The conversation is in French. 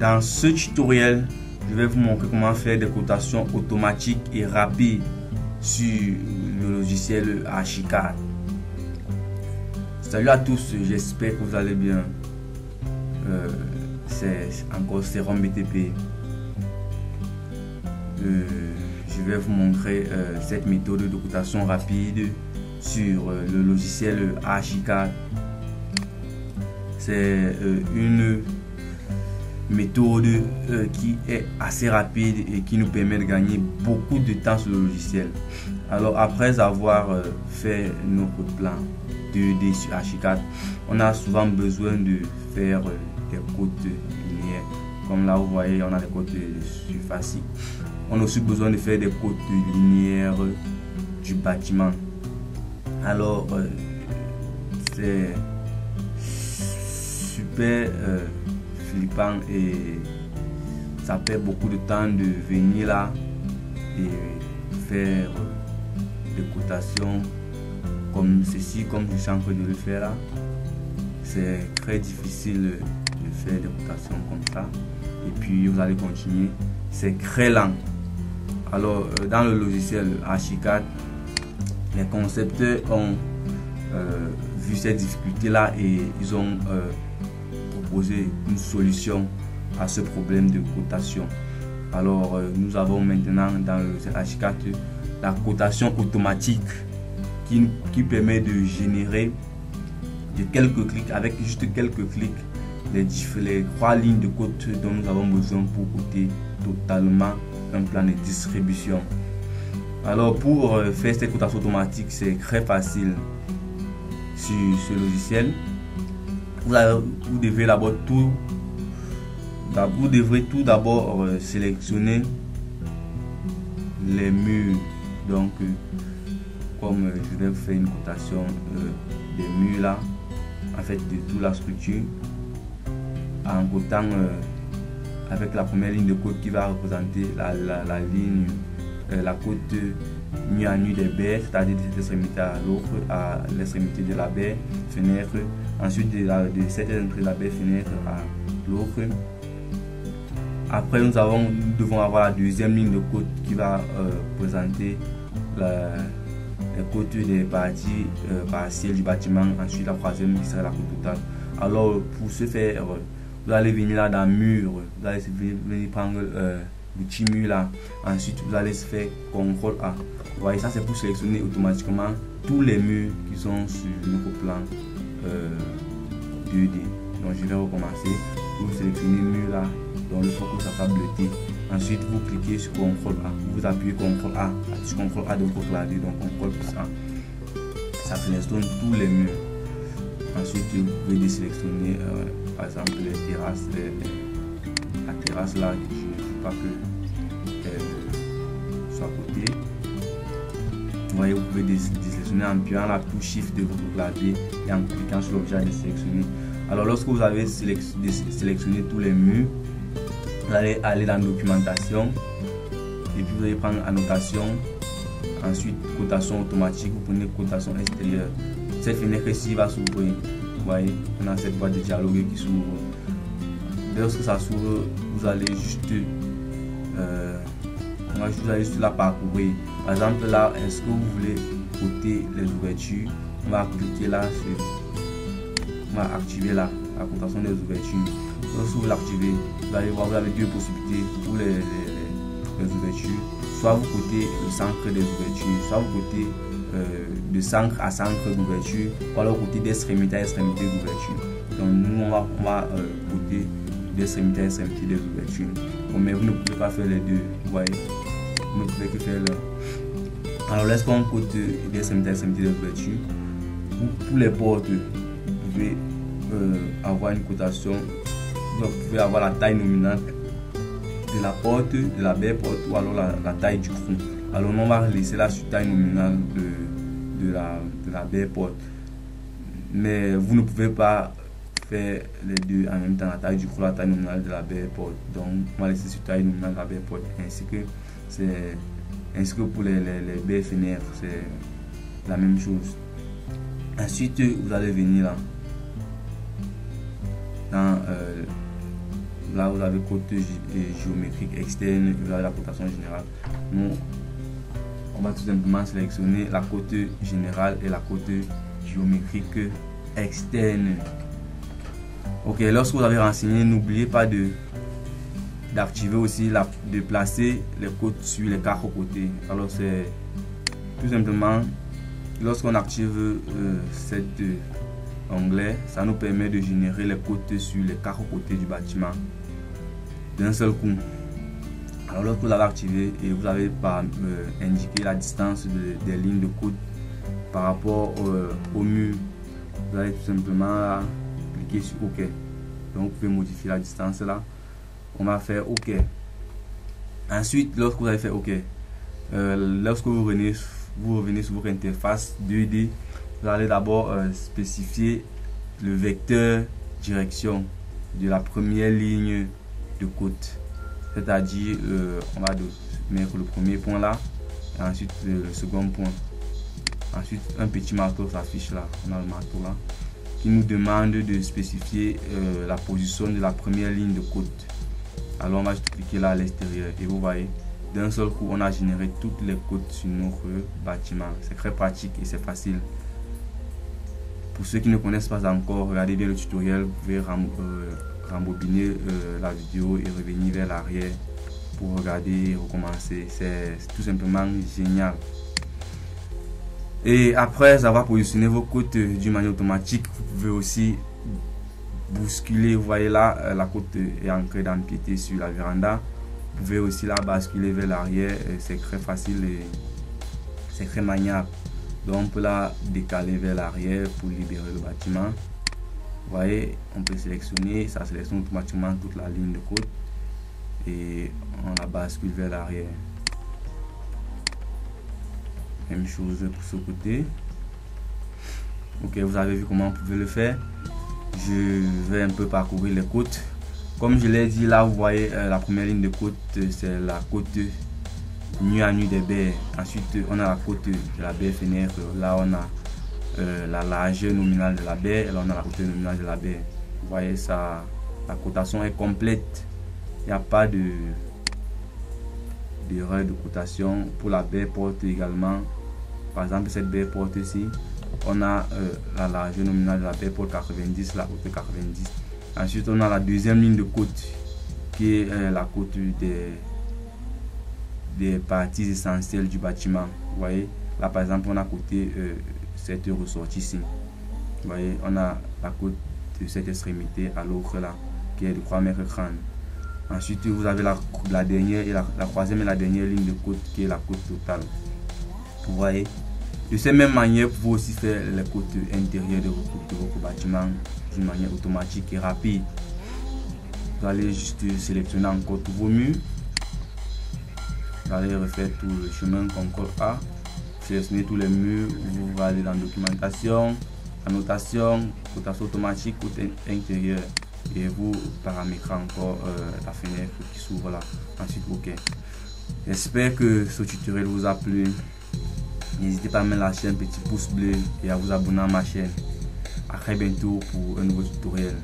Dans ce tutoriel, je vais vous montrer comment faire des cotations automatiques et rapides sur le logiciel Archicad. Salut à tous, j'espère que vous allez bien. C'est encore Serum BTP. Je vais vous montrer cette méthode de cotation rapide sur le logiciel Archicad. C'est une méthode qui est assez rapide et qui nous permet de gagner beaucoup de temps sur le logiciel. Alors après avoir fait notre plan 2D sur Archicad, on a souvent besoin de faire des côtes linéaires. Comme là vous voyez, on a des côtes de surface. On a aussi besoin de faire des côtes linéaires du bâtiment. Alors c'est super flippant et ça perd beaucoup de temps de venir là et faire des cotations comme ceci, comme je suis en train de le faire là. C'est très difficile de faire des cotations comme ça et puis vous allez continuer, c'est très lent. Alors dans le logiciel Archicad, les concepteurs ont vu cette difficulté là et ils ont proposer une solution à ce problème de cotation. Alors nous avons maintenant dans le Archicad la cotation automatique qui permet de générer de quelques clics, avec juste quelques clics, les 3 lignes de code dont nous avons besoin pour coter totalement un plan de distribution. Alors pour faire cette cotation automatique, c'est très facile sur ce logiciel. Vous devrez tout d'abord sélectionner les murs. Donc comme je vais vous faire une cotation des murs là, en fait de toute la structure, en cotant avec la première ligne de code qui va représenter la ligne, la côte nu à nu des baies, c'est-à-dire de cette extrémité à l'autre, à l'extrémité de la baie fenêtre. Ensuite de cette extrémité de la baie fenêtre à l'autre. Après nous devons avoir la deuxième ligne de code qui va présenter les côtes des parties partielles du bâtiment. Ensuite la troisième qui sera la côte totale. Alors pour ce faire, vous allez venir là dans mur, vous allez venir prendre le petit mur là. Ensuite vous allez se faire CTRL A. Vous voyez, ça c'est pour sélectionner automatiquement tous les murs qui sont sur notre plan 2D. Donc je vais recommencer. Vous sélectionnez le mur là, donc il faut que ça soit bleuté. Ensuite vous cliquez sur CTRL A, vous appuyez CTRL A, sur CTRL A de votre clavier, donc CTRL plus A. Ça sélectionne tous les murs. Ensuite vous pouvez désélectionner par exemple les terrasses, la terrasse là, je ne veux pas qu'elle soit cotée. Vous voyez, vous pouvez désélectionner en appuyant la touche Shift de votre clavier et en cliquant sur l'objet à désélectionner. Alors lorsque vous avez sélectionné tous les murs, vous allez aller dans documentation et puis vous allez prendre annotation, ensuite cotation automatique, vous prenez cotation extérieure. Cette fenêtre ici va s'ouvrir. Vous voyez, on a cette boîte de dialogue qui s'ouvre. Lorsque ça s'ouvre, vous allez juste la parcourir. Par exemple là, est-ce que vous voulez coter les ouvertures? On va cliquer là sur, on va activer la cotation des ouvertures. Lorsque vous l'activez, vous allez voir, vous avez deux possibilités pour les ouvertures. Soit vous cotez le centre des ouvertures, soit vous cotez de centre à centre d'ouverture, ou alors côté d'extrémité à extrémité d'ouverture. Donc nous on va coter d'extrémité à extrémité des ouvertures. Bon, mais vous ne pouvez pas faire les deux, vous voyez. Vous ne pouvez que faire le. Alors lorsqu'on cote d'extrémité à extrémité des ouvertures, pour les portes, vous pouvez avoir une cotation. Vous pouvez avoir la taille nominale de la porte, de la baie porte, ou alors la taille du front. Alors on va laisser la taille nominale de la baie porte. Mais vous ne pouvez pas faire les deux en même temps, la taille du front, la taille nominale de la baie porte. Donc on va laisser sur taille nominale de la baie porte, ainsi que pour les baies fenêtres, c'est la même chose. Ensuite vous allez venir là dans Là, vous avez côte géométrique externe, vous avez la cotation générale. Nous, on va tout simplement sélectionner la côte générale et la côte géométrique externe. Ok, lorsque vous avez renseigné, n'oubliez pas d'activer aussi de placer les côtes sur les quatre côtés. Alors c'est tout simplement lorsqu'on active cet onglet, ça nous permet de générer les côtes sur les quatre côtés du bâtiment d'un seul coup. Alors lorsque vous avez activé et vous avez indiqué la distance des lignes de côte par rapport au mur, vous allez tout simplement cliquer sur OK. Donc vous pouvez modifier la distance là. On va faire OK. Ensuite, lorsque vous avez fait OK, lorsque vous revenez sur votre interface 2D, vous allez d'abord spécifier le vecteur direction de la première ligne de côte. C'est-à-dire, on va mettre le premier point là, et ensuite le second point. Ensuite, un petit marteau s'affiche là. On a le marteau là qui nous demande de spécifier la position de la première ligne de côte. Alors, on va juste cliquer là à l'extérieur et vous voyez, d'un seul coup, on a généré toutes les côtes sur notre bâtiment. C'est très pratique et c'est facile. Pour ceux qui ne connaissent pas encore, regardez bien le tutoriel. Vous pouvez rembobiner la vidéo et revenir vers l'arrière pour regarder et recommencer. C'est tout simplement génial. Et après avoir positionné vos côtes d'une manière automatique, vous pouvez aussi bousculer. Vous voyez là, la côte est ancrée dans le pied sur la véranda. Vous pouvez aussi la basculer vers l'arrière. C'est très facile et c'est très maniable. Donc on peut la décaler vers l'arrière pour libérer le bâtiment. Vous voyez, on peut sélectionner, ça sélectionne automatiquement toute la ligne de côte et on la bascule vers l'arrière. Même chose pour ce côté. Ok, vous avez vu comment on pouvait le faire. Je vais un peu parcourir les côtes. Comme je l'ai dit, là vous voyez la première ligne de côte, c'est la côte nu à nu des baies. Ensuite on a la côte de la baie fenêtre. Là on a la largeur nominale de la baie et là on a la hauteur nominale de la baie. Vous voyez ça, la cotation est complète. Il n'y a pas d'erreur de cotation. Pour la baie porte également, par exemple cette baie porte ici, on a la largeur nominale de la baie porte 90, la hauteur 90. Ensuite on a la deuxième ligne de côte qui est la côte des parties essentielles du bâtiment. Vous voyez là par exemple on a côté cette ressortie ici. Vous voyez on a la côte de cette extrémité à l'autre là qui est de 3 mètres crâne. Ensuite vous avez la dernière et la troisième et la dernière ligne de côte qui est la côte totale. Vous voyez, de cette même manière vous pouvez aussi faire les côtes intérieures de votre bâtiment d'une manière automatique et rapide. Vous allez juste sélectionner encore tous vos murs. Vous allez refaire tout le chemin CTRL A. Sélectionnez tous les murs. Vous allez dans documentation, annotation, cotation automatique, côte intérieure. Et vous paramétrez encore la fenêtre qui s'ouvre là. Ensuite OK. J'espère que ce tutoriel vous a plu. N'hésitez pas à me lâcher un petit pouce bleu et à vous abonner à ma chaîne. À très bientôt pour un nouveau tutoriel.